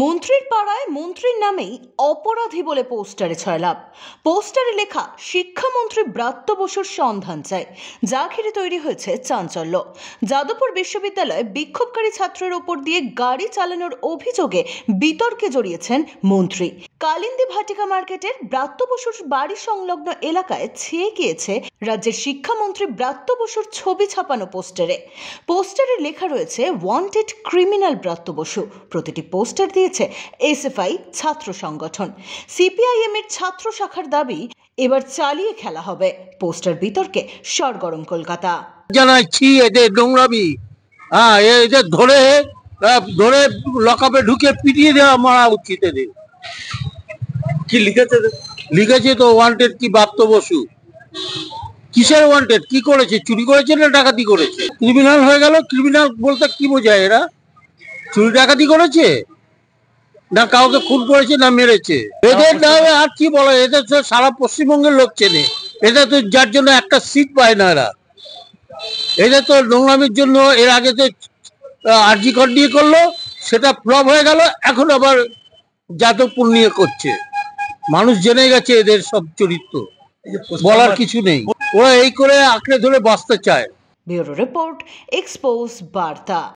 মন্ত্রীর পাড়ায় মন্ত্রীর নামেই অপরাধী বলে পোস্টারে ছয়লাভ। পোস্টারে লেখা শিক্ষামন্ত্রী ব্রাত্য বসুর সন্ধান চাই, যা ঘিরে তৈরি হয়েছে চাঞ্চল্য। যাদবপুর বিশ্ববিদ্যালয়ে বিক্ষোভকারী ছাত্রের ওপর দিয়ে গাড়ি চালানোর অভিযোগে বিতর্কে জড়িয়েছেন মন্ত্রী। কালিন্দী ভাটিকা মার্কেটের ব্রাত্য বসুর বাড়ি সংলগ্ন এলাকায় ছেয়ে গিয়েছে রাজ্যের শিক্ষামন্ত্রী ব্রাত্য বসুর ছবি ছাপানো পোস্টারে লেখা রয়েছে ওয়ান্টেড ক্রিমিনাল ব্রাত্য বসু। প্রতিটি পোস্টার দিয়েছে এসএফআই ছাত্র সংগঠন। সিপিআইএম এর ছাত্র শাখার দাবি এবার চালিয়ে খেলা হবে। পোস্টার বিতর্কে সরগরম কলকাতা। জানাচ্ছি এদের নোংরামি, এদের ধরে ধরে লকআপে ঢুকে পিটিয়ে দেওয়া মারা উচিত। এদের কি লিখেছে তো ওয়ান্টেড কি ব্রাত্য বসু। কিসের ওয়ান্টেড? কি করেছে? চুরি করেছে না ডাকাতি করেছে? ক্রিমিনাল হয়ে গেল। ক্রিমিনাল বলতে কি বোঝায়? এরা চুরি ডাকাতি করেছে না কাউকে খুন করেছে না মেরেছে? এদের নামে আর কি বলে? এদের তো সারা পশ্চিমবঙ্গের লোক চেনে। এদের তো যার জন্য একটা সিট পায় না এরা। এদের তো নোংরামির জন্য এর আগে তো আরজি কর নিয়ে করলো, সেটা ফ্লপ হয়ে গেল। এখন আবার যাদবপুর নিয়ে করছে। মানুষ জেনে গেছে এদের সব চরিত্র, বলার কিছু নেই। ওরা এই করে আঁকড়ে ধরে বাঁচতে চায়। ব্যুরো রিপোর্ট, এক্সপোজ বার্তা।